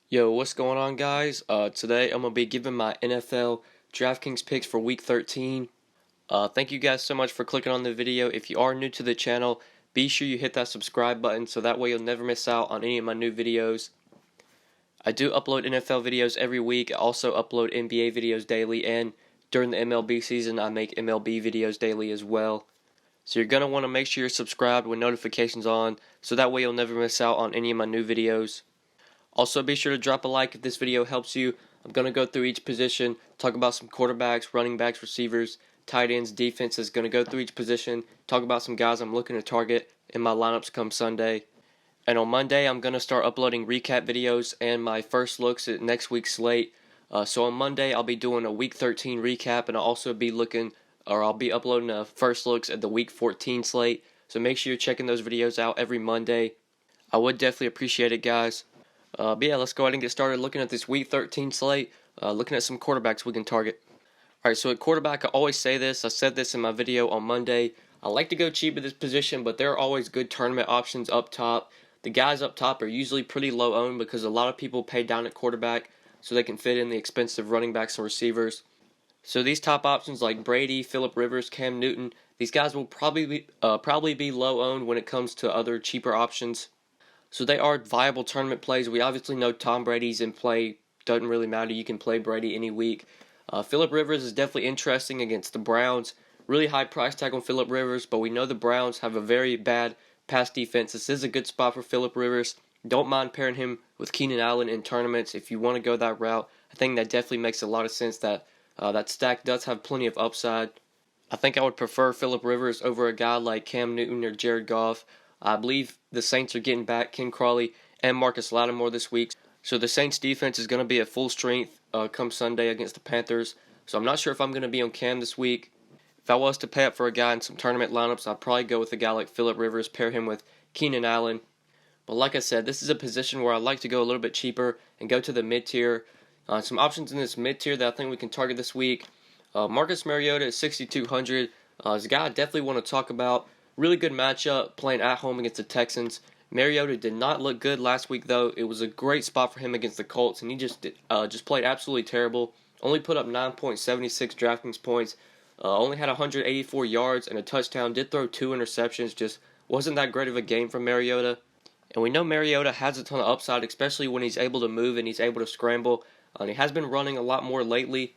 Yo, what's going on, guys? Today I'm gonna be giving my NFL DraftKings picks for Week 13. Thank you guys so much for clicking on the video. If you are new to the channel, be sure you hit that subscribe button so that way you'll never miss out on any of my new videos. I do upload NFL videos every week. I also upload NBA videos daily, and during the MLB season, I make MLB videos daily as well. So you're gonna want to make sure you're subscribed with notifications on so that way you'll never miss out on any of my new videos. Also, be sure to drop a like if this video helps you. I'm going to go through each position, talk about some quarterbacks, running backs, receivers, tight ends, defenses. Going to go through each position, talk about some guys I'm looking to target in my lineups come Sunday. And on Monday, I'm going to start uploading recap videos and my first looks at next week's slate. So on Monday, I'll be doing a Week 13 recap, and I'll also be I'll be uploading first looks at the Week 14 slate. So make sure you're checking those videos out every Monday. I would definitely appreciate it, guys. But yeah, let's go ahead and get started looking at this Week 13 slate, looking at some quarterbacks we can target. Alright, so at quarterback, I always say this. I said this in my video on Monday. I like to go cheap at this position, but there are always good tournament options up top. The guys up top are usually pretty low owned because a lot of people pay down at quarterback so they can fit in the expensive running backs and receivers. So these top options like Brady, Phillip Rivers, Cam Newton, these guys will probably be low owned when it comes to other cheaper options. So they are viable tournament plays. We obviously know Tom Brady's in play. Doesn't really matter. You can play Brady any week. Phillip Rivers is definitely interesting against the Browns. Really high price tag on Phillip Rivers, but we know the Browns have a very bad pass defense. This is a good spot for Phillip Rivers. Don't mind pairing him with Keenan Allen in tournaments if you want to go that route. I think that definitely makes a lot of sense. That stack does have plenty of upside. I think I would prefer Phillip Rivers over a guy like Cam Newton or Jared Goff. I believe the Saints are getting back Ken Crawley and Marcus Lattimore this week. So the Saints defense is going to be at full strength come Sunday against the Panthers. So I'm not sure if I'm going to be on Cam this week. If I was to pay up for a guy in some tournament lineups, I'd probably go with a guy like Phillip Rivers, pair him with Keenan Allen. But like I said, this is a position where I like to go a little bit cheaper and go to the mid-tier. Some options in this mid-tier that I think we can target this week. Marcus Mariota is 6,200. Is a guy I definitely want to talk about. Really good matchup playing at home against the Texans. Mariota did not look good last week, though. It was a great spot for him against the Colts, and he just played absolutely terrible. Only put up 9.76 DraftKings points. Only had 184 yards and a touchdown. Did throw 2 interceptions. Just wasn't that great of a game from Mariota. And we know Mariota has a ton of upside, especially when he's able to move and he's able to scramble. And he has been running a lot more lately.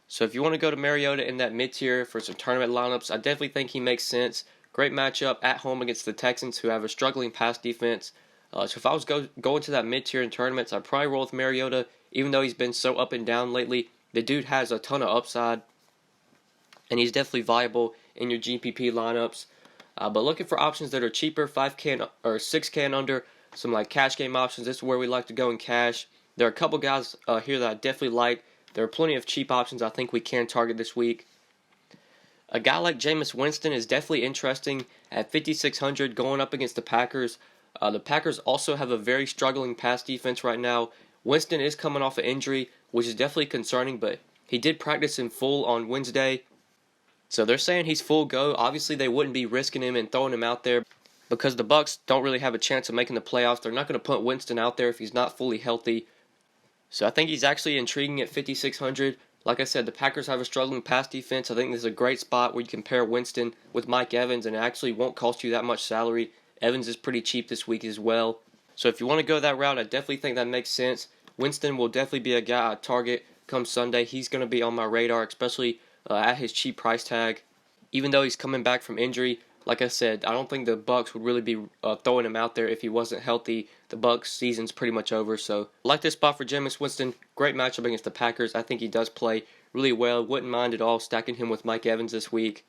So if you want to go to Mariota in that mid-tier for some tournament lineups, I definitely think he makes sense. Great matchup at home against the Texans, who have a struggling pass defense. So if I was going to that mid-tier in tournaments, I'd probably roll with Mariota, even though he's been so up and down lately. The dude has a ton of upside, and he's definitely viable in your GPP lineups. But looking for options that are cheaper, 5K or 6K and under, some like cash game options. This is where we like to go in cash. There are a couple guys here that I definitely like. There are plenty of cheap options I think we can target this week. A guy like Jameis Winston is definitely interesting at 5,600 going up against the Packers. The Packers also have a very struggling pass defense right now. Winston is coming off an injury, which is definitely concerning, but he did practice in full on Wednesday. So they're saying he's full go. Obviously, they wouldn't be risking him and throwing him out there because the Bucs don't really have a chance of making the playoffs. They're not going to put Winston out there if he's not fully healthy. So I think he's actually intriguing at 5,600. Like I said, the Packers have a struggling pass defense. I think this is a great spot where you can pair Winston with Mike Evans, and it actually won't cost you that much salary. Evans is pretty cheap this week as well. So if you want to go that route, I definitely think that makes sense. Winston will definitely be a guy I target come Sunday. He's going to be on my radar, especially at his cheap price tag. Even though he's coming back from injury, like I said, I don't think the Bucs would really be throwing him out there if he wasn't healthy. The Bucs season's pretty much over. So I like this spot for Jameis Winston. Great matchup against the Packers. I think he does play really well. Wouldn't mind at all stacking him with Mike Evans this week.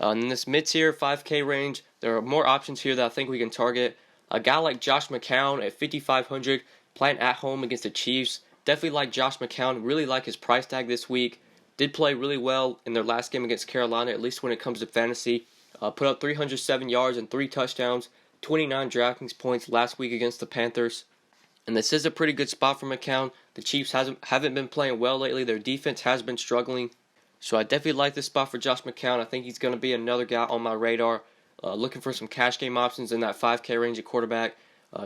In this mid-tier 5K range, there are more options here that I think we can target. A guy like Josh McCown at 5,500 playing at home against the Chiefs. Definitely like Josh McCown. Really like his price tag this week. Did play really well in their last game against Carolina, at least when it comes to fantasy. Put up 307 yards and 3 touchdowns, 29 DraftKings points last week against the Panthers. And this is a pretty good spot for McCown. The Chiefs haven't been playing well lately. Their defense has been struggling. So I definitely like this spot for Josh McCown. I think he's going to be another guy on my radar. Looking for some cash game options in that 5K range at quarterback.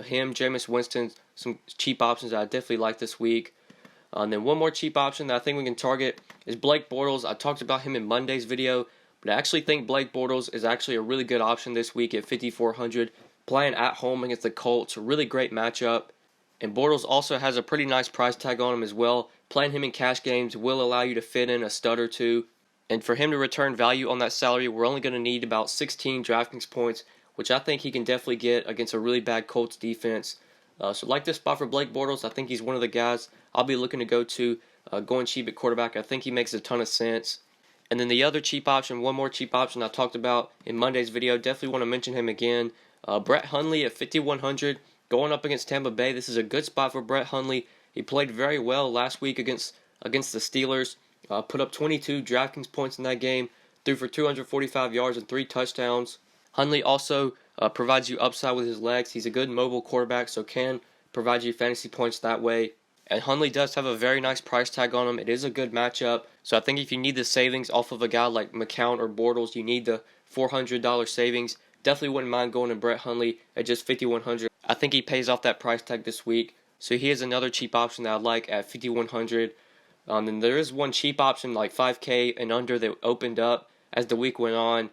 Him, Jameis Winston, some cheap options that I definitely like this week. And then one more cheap option that I think we can target is Blake Bortles. I talked about him in Monday's video, but I actually think Blake Bortles is actually a really good option this week at 5,400. Playing at home against the Colts, a really great matchup. And Bortles also has a pretty nice price tag on him as well. Playing him in cash games will allow you to fit in a stud or two. And for him to return value on that salary, we're only going to need about 16 DraftKings points, which I think he can definitely get against a really bad Colts defense. So like this spot for Blake Bortles, I think he's one of the guys I'll be looking to go to going cheap at quarterback. I think he makes a ton of sense. And then the other cheap option, one more cheap option I talked about in Monday's video, definitely want to mention him again. Brett Hundley at 5,100 going up against Tampa Bay. This is a good spot for Brett Hundley. He played very well last week against the Steelers. Put up 22 DraftKings points in that game. Threw for 245 yards and 3 touchdowns. Hundley also provides you upside with his legs. He's a good mobile quarterback, so can provide you fantasy points that way. And Hundley does have a very nice price tag on him. It is a good matchup. So I think if you need the savings off of a guy like MCCOWN or Bortles, you need the $400 savings. Definitely wouldn't mind going to Brett Hundley at just 5,100. I think he pays off that price tag this week. So he is another cheap option that I like at 5,100. And there is one cheap option like 5K and under that opened up as the week went on.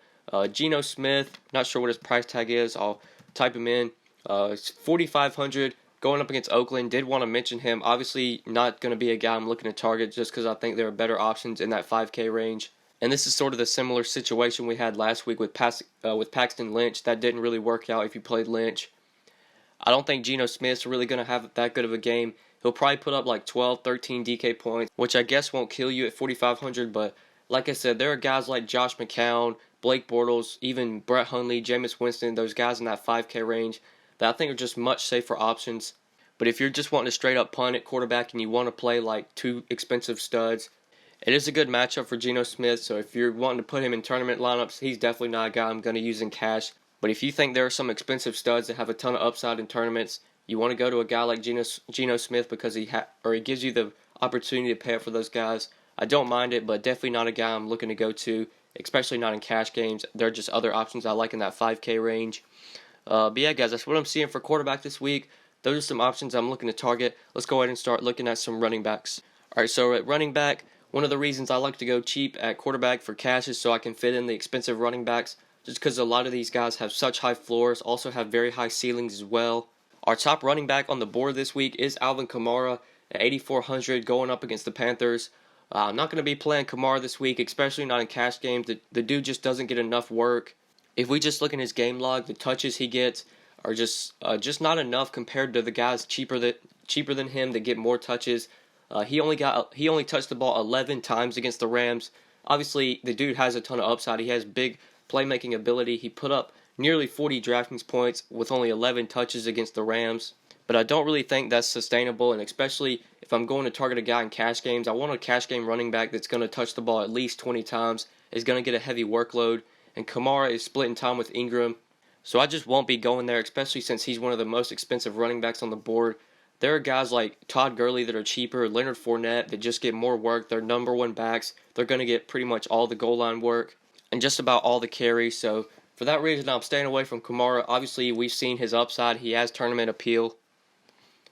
Geno Smith, not sure what his price tag is. I'll type him in. It's 4,500 going up against Oakland. Did want to mention him. Obviously not going to be a guy I'm looking to target just because I think there are better options in that 5K range. And this is sort of the similar situation we had last week with Paxton Lynch. That didn't really work out if you played Lynch. I don't think Geno Smith's really going to have that good of a game. He'll probably put up like 12, 13 DK points, which I guess won't kill you at 4,500. But like I said, there are guys like Josh McCown, Blake Bortles, even Brett Hundley, Jameis Winston, those guys in that 5K range that I think are just much safer options. But if you're just wanting to straight up punt at quarterback and you want to play like 2 expensive studs, it is a good matchup for Geno Smith. So if you're wanting to put him in tournament lineups, he's definitely not a guy I'm going to use in cash. But if you think there are some expensive studs that have a ton of upside in tournaments, you want to go to a guy like Geno Smith because he gives you the opportunity to pay up for those guys. I don't mind it, but definitely not a guy I'm looking to go to, especially not in cash games. There are just other options I like in that 5K range. But yeah, guys, that's what I'm seeing for quarterback this week. Those are some options I'm looking to target. Let's go ahead and start looking at some running backs. All right, so at running back, one of the reasons I like to go cheap at quarterback for cash is so I can fit in the expensive running backs, just because a lot of these guys have such high floors, also have very high ceilings as well. Our top running back on the board this week is ALVIN KAMARA at 8,400 going up against the Panthers. I'm not going to be playing KAMARA this week, especially not in cash games. The dude just doesn't get enough work. If we just look in his game log, the touches he gets are just not enough compared to the guys cheaper than him that get more touches. He only touched the ball 11 times against the Rams. Obviously, the dude has a ton of upside. He has big playmaking ability. He put up nearly 40 DraftKings points with only 11 touches against the Rams. But I don't really think that's sustainable, and especially if I'm going to target a guy in cash games, I want a cash game running back that's going to touch the ball at least 20 times, is going to get a heavy workload, and KAMARA is splitting time with Ingram. So I just won't be going there, especially since he's one of the most expensive running backs on the board. There are guys like Todd Gurley that are cheaper, Leonard Fournette that just get more work. They're number one backs. They're going to get pretty much all the goal line work and just about all the carries. So for that reason, I'm staying away from KAMARA. Obviously, we've seen his upside. He has tournament appeal.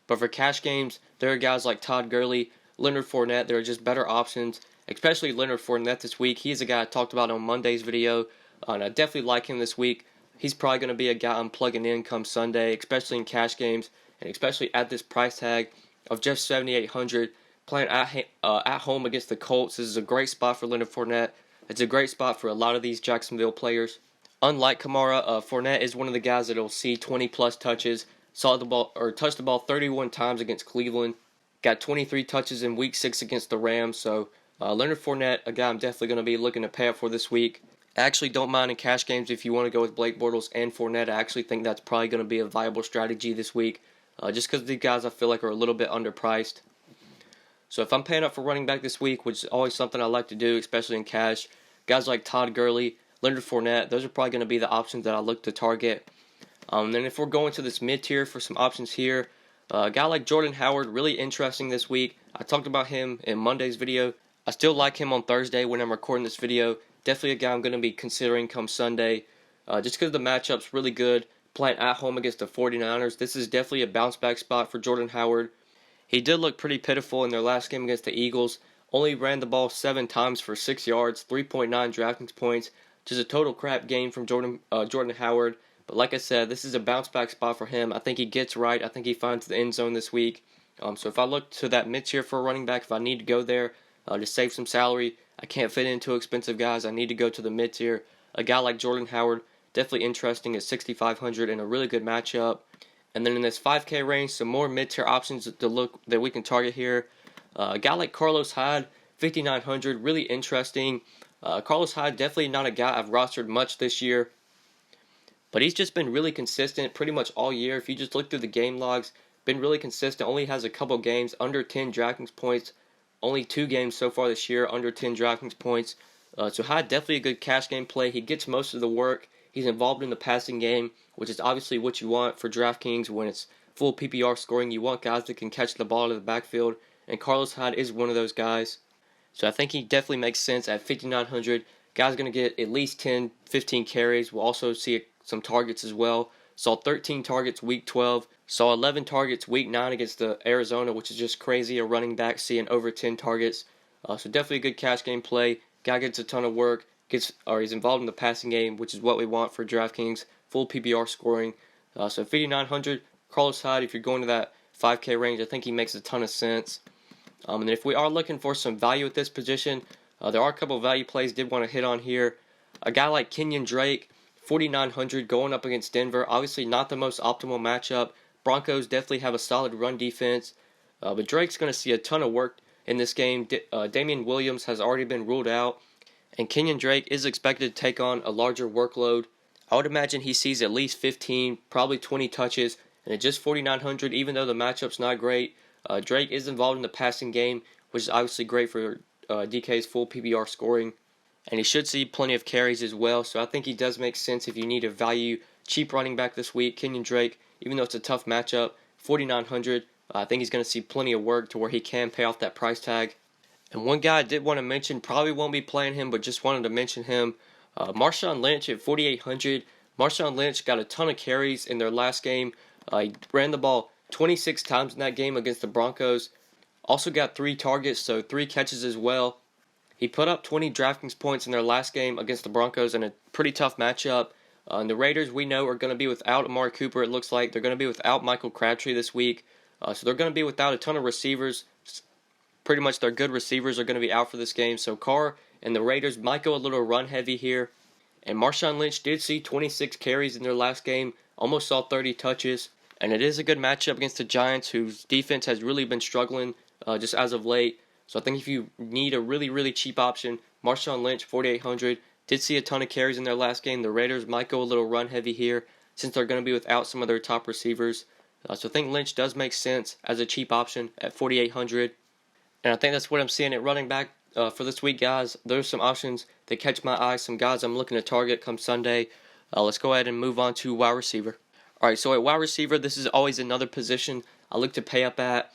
But for cash games, there are guys like Todd Gurley, Leonard Fournette. There are just better options, especially Leonard Fournette this week. He's a guy I talked about on Monday's video, and I definitely like him this week. He's probably going to be a guy I'm plugging in come Sunday, especially in cash games, and especially at this price tag of just 7,800. Playing at home against the Colts, this is a great spot for Leonard Fournette. It's a great spot for a lot of these Jacksonville players. Unlike KAMARA, Fournette is one of the guys that will see 20-plus touches. Touched the ball 31 times against Cleveland. Got 23 touches in Week 6 against the Rams. So Leonard Fournette, a guy I'm definitely going to be looking to pay up for this week. I actually don't mind in cash games if you want to go with Blake Bortles and Fournette. I actually think that's probably going to be a viable strategy this week, just because these guys I feel like are a little bit underpriced. So if I'm paying up for running back this week, which is always something I like to do, especially in cash, guys like Todd Gurley, Leonard Fournette, those are probably going to be the options that I look to target. Then if we're going to this mid-tier for some options here, a guy like Jordan Howard, really interesting this week. I talked about him in Monday's video. I still like him on Thursday when I'm recording this video. Definitely a guy I'm going to be considering come Sunday, just because the matchup's really good. playing at home against the 49ers. This is definitely a bounce back spot for Jordan Howard. He did look pretty pitiful in their last game against the Eagles. Only ran the ball 7 times for 6 yards, 3.9 DraftKings points. Just a total crap game from Jordan Howard. But like I said, this is a bounce back spot for him. I think he gets right. I think he finds the end zone this week. So if I look to that mid-tier for a running back, if I need to go there to save some salary, I can't fit into expensive guys. I need to go to the mid-tier. A guy like Jordan Howard, definitely interesting at 6,500 and a really good matchup. And then in this 5K range, some more mid-tier options that we can target here. A guy like Carlos Hyde, 5,900, really interesting. Carlos Hyde, definitely not a guy I've rostered much this year, but he's just been really consistent pretty much all year. If you just look through the game logs, been really consistent. Only has a couple games under 10 DraftKings points. Only 2 games so far this year under 10 DraftKings points. So Hyde, definitely a good cash game play. He gets most of the work. He's involved in the passing game, which is obviously what you want for DraftKings when it's full PPR scoring. You want guys that can catch the ball out of the backfield, and Carlos Hyde is one of those guys. So I think he definitely makes sense at 5,900. Guy's going to get at least 10, 15 carries. We'll also see some targets as well. Saw 13 targets week 12. Saw 11 targets week 9 against the Arizona, which is just crazy. A running back seeing over 10 targets. So definitely a good cash game play. Guy gets a ton of work. He's involved in the passing game, which is what we want for DraftKings. Full PPR scoring. So 5,900. Carlos Hyde, if you're going to that 5K range, I think he makes a ton of sense. And if we are looking for some value at this position, there are a couple of value plays did want to hit on here. A guy like Kenyan Drake, 4,900, going up against Denver. Obviously not the most optimal matchup. Broncos definitely have a solid run defense. But Drake's going to see a ton of work in this game. Damian Williams has already been ruled out. And Kenyan Drake is expected to take on a larger workload. I would imagine he sees at least 15, probably 20 touches. And at just 4,900, even though the matchup's not great, Drake is involved in the passing game, which is obviously great for DK's full PPR scoring. And he should see plenty of carries as well. So I think he does make sense if you need a value, cheap running back this week. Kenyan Drake, even though it's a tough matchup, 4,900. I think he's going to see plenty of work to where he can pay off that price tag. And one guy I did want to mention, probably won't be playing him, but just wanted to mention him. MARSHAWN Lynch at 4,800. MARSHAWN Lynch got a ton of carries in their last game. He ran the ball 26 times in that game against the Broncos. Also got 3 targets, so 3 catches as well. He put up 20 DraftKings points in their last game against the Broncos in a pretty tough matchup. And the Raiders, we know, are going to be without Amari Cooper, it looks like. They're going to be without Michael Crabtree this week. So they're going to be without a ton of receivers. Pretty much their good receivers are going to be out for this game. So Carr and the Raiders might go a little run heavy here. And MARSHAWN Lynch did see 26 carries in their last game. Almost saw 30 touches. And it is a good matchup against the Giants, whose defense has really been struggling just as of late. So I think if you need a really, really cheap option, MARSHAWN Lynch, 4,800. Did see a ton of carries in their last game. The Raiders might go a little run heavy here since they're going to be without some of their top receivers. So I think Lynch does make sense as a cheap option at 4,800. And I think that's what I'm seeing at running back for this week, guys. There's some options that catch my eye, some guys I'm looking to target come Sunday. Let's go ahead and move on to wide receiver. Alright, so at wide receiver, this is always another position I look to pay up at.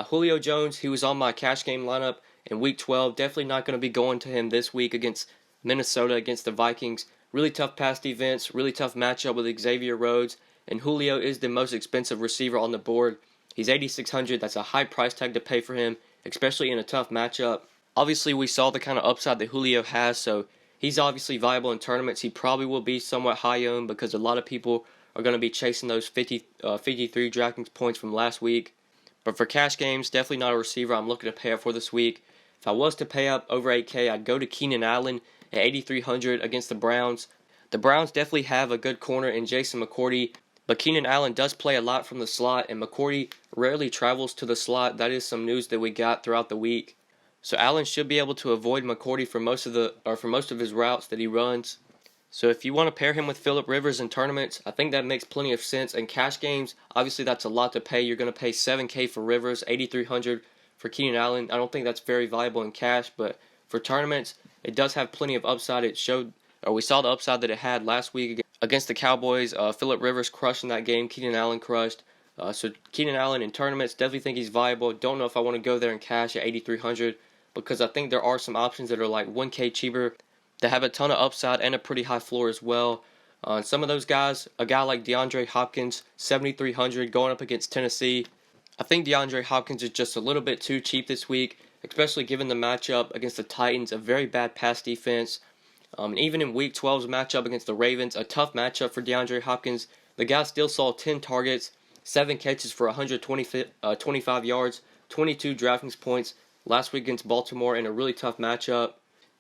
Julio Jones, he was on my cash game lineup in week 12. Definitely not going to be going to him this week against Minnesota, against the Vikings. Really tough pass defense, really tough matchup with Xavier Rhodes. And Julio is the most expensive receiver on the board. He's 8,600. That's a high price tag to pay for him, especially in a tough matchup. Obviously, we saw the kind of upside that Julio has, so he's obviously viable in tournaments. He probably will be somewhat high owned because a lot of people are going to be chasing those 53 DraftKings points from last week. But for cash games, definitely not a receiver I'm looking to pay up for this week. If I was to pay up over 8K, I'd go to Keenan Allen at 8,300 against the Browns. The Browns definitely have a good corner in Jason McCourty, but Keenan Allen does play a lot from the slot, and McCourty rarely travels to the slot. That is some news that we got throughout the week. So Allen should be able to avoid McCourty for most of his routes that he runs. So if you want to pair him with Phillip Rivers in tournaments, I think that makes plenty of sense. In cash games, obviously that's a lot to pay. You're going to pay 7K for Rivers, 8,300 for Keenan Allen. I don't think that's very viable in cash, but for tournaments, it does have plenty of upside. We saw the upside that it had last week against the Cowboys. Phillip Rivers crushed in that game. Keenan Allen crushed. So Keenan Allen in tournaments, definitely think he's viable. Don't know if I want to go there in cash at 8,300 because I think there are some options that are like 1K cheaper that have a ton of upside and a pretty high floor as well. Some of those guys, a guy like DeAndre Hopkins, 7,300 going up against Tennessee. I think DeAndre Hopkins is just a little bit too cheap this week, especially given the matchup against the Titans, a very bad pass defense. And even in Week 12's matchup against the Ravens, a tough matchup for DeAndre Hopkins. The guy still saw 10 targets, 7 catches for 125 yards, 22 DraftKings points last week against Baltimore in a really tough matchup.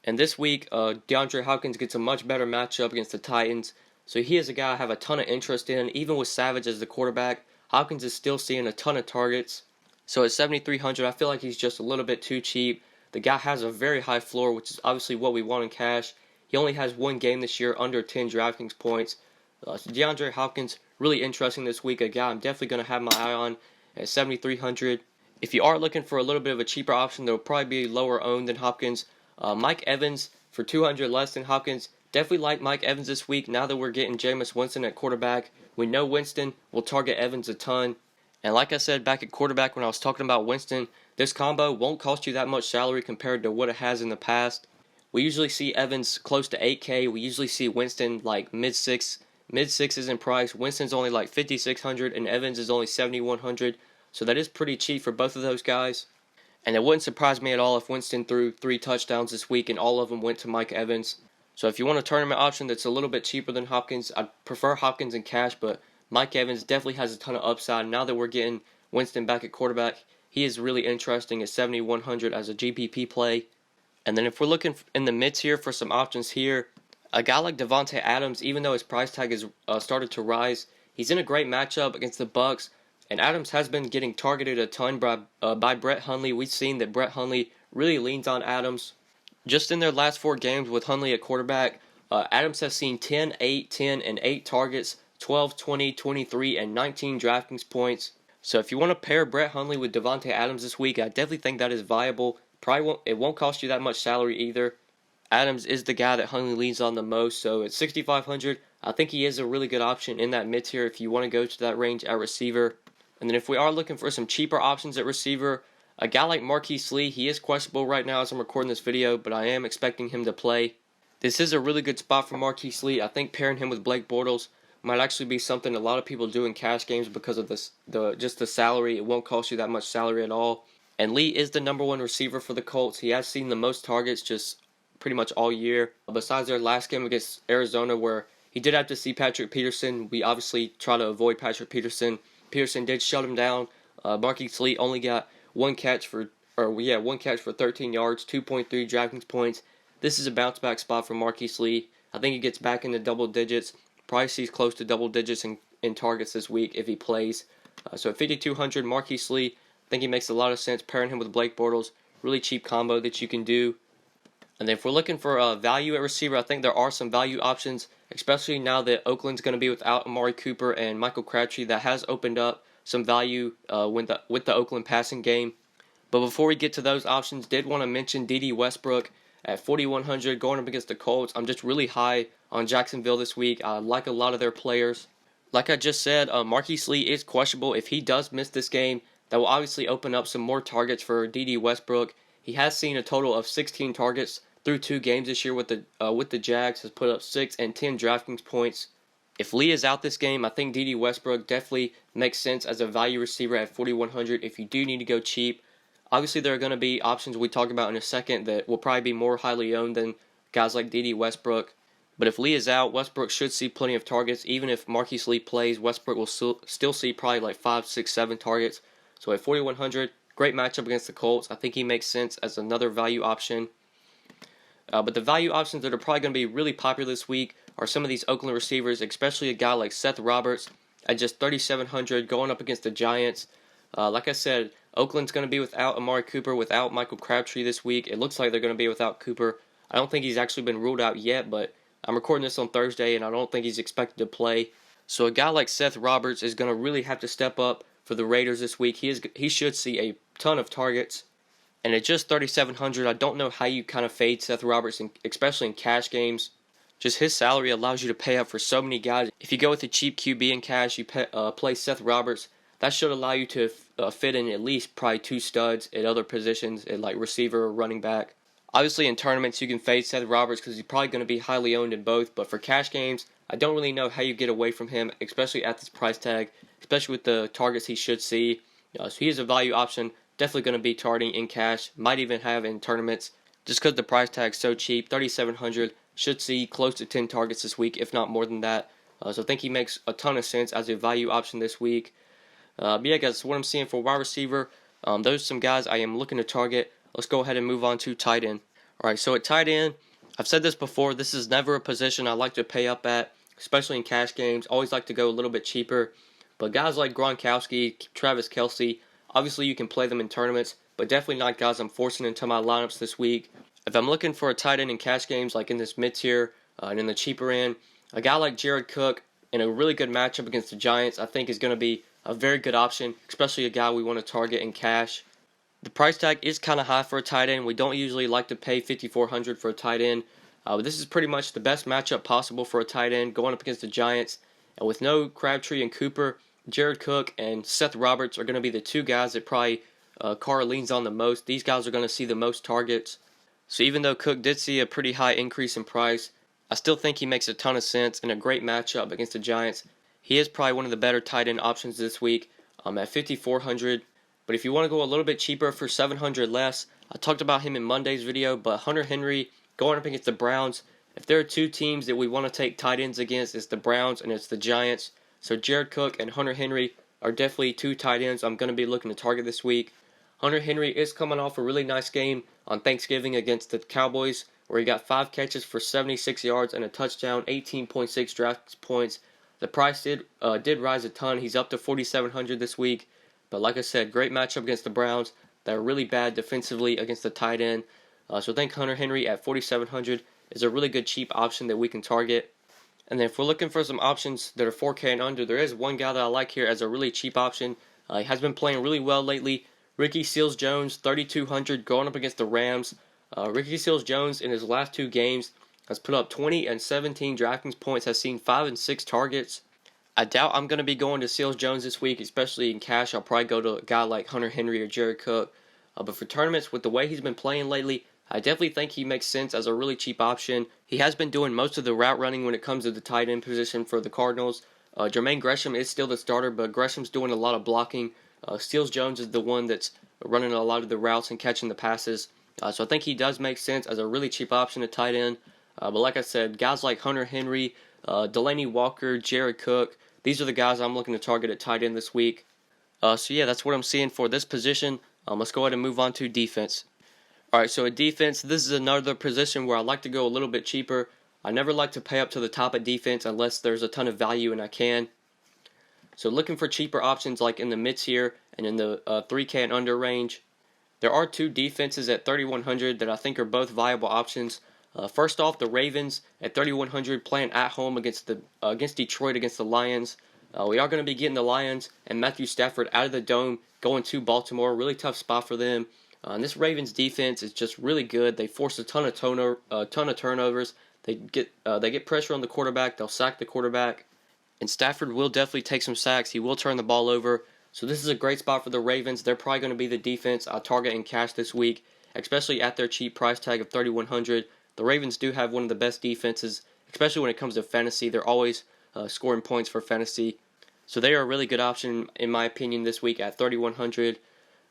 And this week, DeAndre Hopkins gets a much better matchup against the Titans. So he is a guy I have a ton of interest in. Even with Savage as the quarterback, Hopkins is still seeing a ton of targets. So at 7,300, I feel like he's just a little bit too cheap. The guy has a very high floor, which is obviously what we want in cash. He only has one game this year under 10 DraftKings points. So DeAndre Hopkins, really interesting this week. A guy I'm definitely going to have my eye on at 7,300. If you are looking for a little bit of a cheaper option that will probably be lower owned than Hopkins, Mike Evans for 200 less than Hopkins. Definitely like Mike Evans this week now that we're getting Jameis Winston at quarterback. We know Winston will target Evans a ton. And like I said back at quarterback when I was talking about Winston, this combo won't cost you that much salary compared to what it has in the past. We usually see Evans close to 8K. We usually see Winston like mid sixes in price. Winston's only like 5,600 and Evans is only 7,100. So that is pretty cheap for both of those guys. And it wouldn't surprise me at all if Winston threw 3 touchdowns this week and all of them went to Mike Evans. So if you want a tournament option that's a little bit cheaper than Hopkins, I'd prefer Hopkins in cash, but Mike Evans definitely has a ton of upside. Now that we're getting Winston back at quarterback, he is really interesting at 7,100 as a GPP play. And then if we're looking in the mid tier for some options here, a guy like Davante Adams, even though his price tag has started to rise, he's in a great matchup against the Bucks. And Adams has been getting targeted a ton by Brett Hundley. We've seen that Brett Hundley really leans on Adams. Just in their last 4 games with Hundley at quarterback, Adams has seen 10, 8, 10, and 8 targets, 12, 20, 23, and 19 DraftKings points. So if you want to pair Brett Hundley with Davante Adams this week, I definitely think that is viable. It won't cost you that much salary either. Adams is the guy that Hundley leans on the most, so at 6,500, I think he is a really good option in that mid tier if you want to go to that range at receiver. And then if we are looking for some cheaper options at receiver, a guy like Marquise Lee, he is questionable right now as I'm recording this video, but I am expecting him to play. This is a really good spot for Marquise Lee. I think pairing him with Blake Bortles might actually be something a lot of people do in cash games because of just the salary. It won't cost you that much salary at all. And Lee is the #1 receiver for the Colts. He has seen the most targets just pretty much all year. Besides their last game against Arizona where he did have to see Patrick Peterson, we obviously try to avoid Patrick Peterson. Peterson did shut him down. Marquise Lee only got one catch for 13 yards, 2.3 DraftKings points. This is a bounce back spot for Marquise Lee. I think he gets back into double digits. Probably sees close to double digits in targets this week if he plays. So at 5,200, Marquise Lee, I think he makes a lot of sense pairing him with Blake Bortles. Really cheap combo that you can do. And then if we're looking for value at receiver, I think there are some value options, especially now that Oakland's going to be without Amari Cooper and Michael Crabtree. That has opened up some value with the Oakland passing game. But before we get to those options, did want to mention DeDe Westbrook at 4,100 going up against the Colts. I'm just really high on Jacksonville this week. I like a lot of their players. Like I just said, Marquise Lee is questionable. If he does miss this game, that will obviously open up some more targets for DeDe Westbrook. He has seen a total of 16 targets through 2 games this year with the Jags, has put up 6 and 10 DraftKings points. If Lee is out this game, I think DeDe Westbrook definitely makes sense as a value receiver at 4,100 if you do need to go cheap. Obviously, there are going to be options we talk about in a second that will probably be more highly owned than guys like DeDe Westbrook. But if Lee is out, Westbrook should see plenty of targets. Even if Marquise Lee plays, Westbrook will still see probably like 5, 6, 7 targets. So at 4,100, great matchup against the Colts. I think he makes sense as another value option. But the value options that are probably going to be really popular this week are some of these Oakland receivers, especially a guy like Seth Roberts at just 3,700 going up against the Giants. Like I said, Oakland's going to be without Amari Cooper, without Michael Crabtree this week. It looks like they're going to be without Cooper. I don't think he's actually been ruled out yet, but I'm recording this on Thursday, and I don't think he's expected to play. So a guy like Seth Roberts is going to really have to step up for the Raiders this week. He should see a ton of targets. And at just 3,700, I don't know how you kind of fade Seth Roberts, especially in cash games. Just his salary allows you to pay up for so many guys. If you go with a cheap QB in cash, you play Seth Roberts. That should allow you to fit in at least probably 2 studs at other positions, at like receiver or running back. Obviously, in tournaments, you can fade Seth Roberts because he's probably going to be highly owned in both. But for cash games, I don't really know how you get away from him, especially at this price tag, especially with the targets he should see. So he is a value option, definitely going to be targeting in cash, might even have in tournaments, just because the price tag is so cheap. 3,700, should see close to 10 targets this week, if not more than that. So I think he makes a ton of sense as a value option this week. But yeah, guys, what I'm seeing for wide receiver, those are some guys I am looking to target. Let's go ahead and move on to tight end. Alright, so at tight end, I've said this before, this is never a position I like to pay up at, especially in cash games. Always like to go a little bit cheaper. But guys like Gronkowski, Travis Kelce, obviously you can play them in tournaments, but definitely not guys I'm forcing into my lineups this week. If I'm looking for a tight end in cash games, like in this mid-tier and in the cheaper end, a guy like Jared Cook in a really good matchup against the Giants, I think is going to be a very good option, especially a guy we want to target in cash. The price tag is kind of high for a tight end. We don't usually like to pay $5,400 for a tight end. But this is pretty much the best matchup possible for a tight end going up against the Giants. And with no Crabtree and Cooper, Jared Cook and Seth Roberts are going to be the two guys that probably Carr leans on the most. These guys are going to see the most targets. So even though Cook did see a pretty high increase in price, I still think he makes a ton of sense in a great matchup against the Giants. He is probably one of the better tight end options this week at $5,400. But if you want to go a little bit cheaper for $700 less, I talked about him in Monday's video, but Hunter Henry going up against the Browns. If there are two teams that we want to take tight ends against, it's the Browns and it's the Giants. So Jared Cook and Hunter Henry are definitely two tight ends I'm going to be looking to target this week. Hunter Henry is coming off a really nice game on Thanksgiving against the Cowboys, where he got 5 catches for 76 yards and a touchdown, 18.6 draft points. The price did rise a ton. He's up to $4,700 this week. But like I said, great matchup against the Browns. They're really bad defensively against the tight end. So I think Hunter Henry at $4,700 is a really good cheap option that we can target. And then if we're looking for some options that are 4K and under, there is one guy that I like here as a really cheap option. He has been playing really well lately. Ricky Seals-Jones, $3,200, going up against the Rams. Ricky Seals-Jones in his last 2 games has put up 20 and 17 DraftKings points, has seen 5 and 6 targets. I doubt I'm going to be going to Seals-Jones this week, especially in cash. I'll probably go to a guy like Hunter Henry or Jared Cook. But for tournaments, with the way he's been playing lately, I definitely think he makes sense as a really cheap option. He has been doing most of the route running when it comes to the tight end position for the Cardinals. Jermaine Gresham is still the starter, but Gresham's doing a lot of blocking. Seals-Jones is the one that's running a lot of the routes and catching the passes. So I think he does make sense as a really cheap option at tight end. But like I said, guys like Hunter Henry, Delaney Walker, Jared Cook, these are the guys I'm looking to target at tight end this week. So yeah, that's what I'm seeing for this position. Let's go ahead and move on to defense. Alright, so at defense, this is another position where I like to go a little bit cheaper. I never like to pay up to the top at defense unless there's a ton of value and I can. So looking for cheaper options like in the mid-tier and in the 3K and under range. There are 2 defenses at $3,100 that I think are both viable options. First off, the Ravens at $3,100 playing at home against Detroit against the Lions. We are going to be getting the Lions and Matthew Stafford out of the dome, going to Baltimore. Really tough spot for them. And this Ravens defense is just really good. They force a ton of turnovers. They get pressure on the quarterback. They'll sack the quarterback. And Stafford will definitely take some sacks. He will turn the ball over. So this is a great spot for the Ravens. They're probably going to be the defense I'll target in cash this week, especially at their cheap price tag of $3,100. The Ravens do have one of the best defenses, especially when it comes to fantasy. They're always scoring points for fantasy. So they are a really good option, in my opinion, this week at $3,100.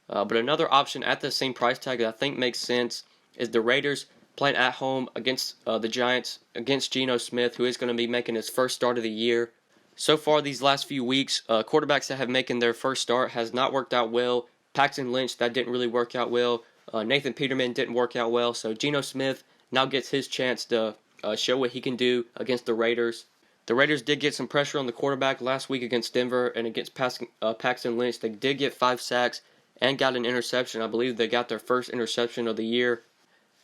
But another option at the same price tag that I think makes sense is the Raiders playing at home against the Giants, against Geno Smith, who is going to be making his first start of the year. So far these last few weeks, quarterbacks that have making their first start has not worked out well. Paxton Lynch, that didn't really work out well. Nathan Peterman didn't work out well. So Geno Smith now gets his chance to show what he can do against the Raiders. The Raiders did get some pressure on the quarterback last week against Denver and against Paxton Lynch. They did get 5 sacks and got an interception. I believe they got their first interception of the year.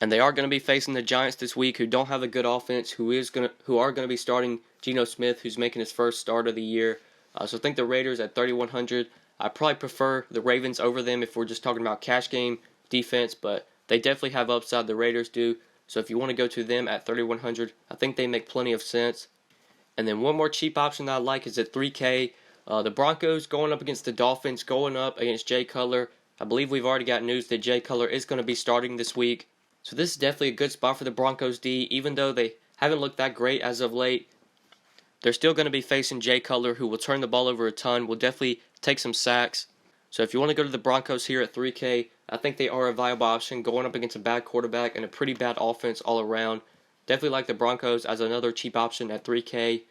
And they are going to be facing the Giants this week, who don't have a good offense, who are going to be starting Geno Smith, who's making his first start of the year. So I think the Raiders at $3,100. I probably prefer the Ravens over them if we're just talking about cash game defense, but they definitely have upside. The Raiders do. So if you want to go to them at $3,100, I think they make plenty of sense. And then one more cheap option that I like is at $3K. The Broncos going up against the Dolphins, going up against Jay Cutler. I believe we've already got news that Jay Cutler is going to be starting this week. So this is definitely a good spot for the Broncos D, even though they haven't looked that great as of late. they're still going to be facing Jay Cutler, who will turn the ball over a ton, will definitely take some sacks. So if you want to go to the Broncos here at 3K, I think they are a viable option going up against a bad quarterback and a pretty bad offense all around. Definitely like the Broncos as another cheap option at 3K.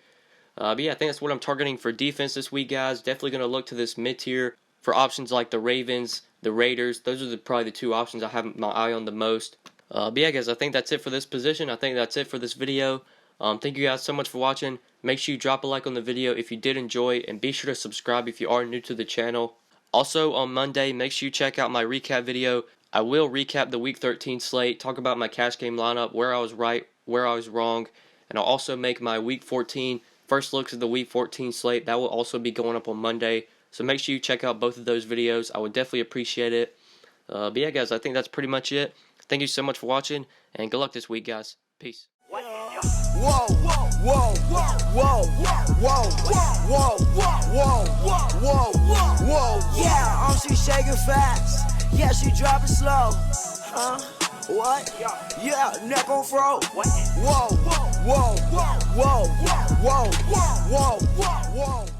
But yeah, I think that's what I'm targeting for defense this week, guys. Definitely going to look to this mid-tier for options like the Ravens, the Raiders. Those are probably the two options I have my eye on the most. But yeah, guys, I think that's it for this position. I think that's it for this video. Thank you guys so much for watching. Make sure you drop a like on the video if you did enjoy, and be sure to subscribe if you are new to the channel. Also, on Monday, make sure you check out my recap video. I will recap the Week 13 slate, talk about my cash game lineup, where I was right, where I was wrong, and I'll also make my Week 14 first looks at the Week 14 slate. That will also be going up on Monday, so make sure you check out both of those videos. I would definitely appreciate it. But yeah, guys, I think that's pretty much it. Thank you so much for watching, and good luck this week, guys. Peace. Whoa, whoa, whoa, whoa, whoa, whoa, whoa, whoa, whoa. Yeah, she shaking fast. Yeah, she dropping slow. Huh? What? Yeah, neck on fro. Whoa, whoa, whoa, whoa, whoa, whoa, whoa, whoa.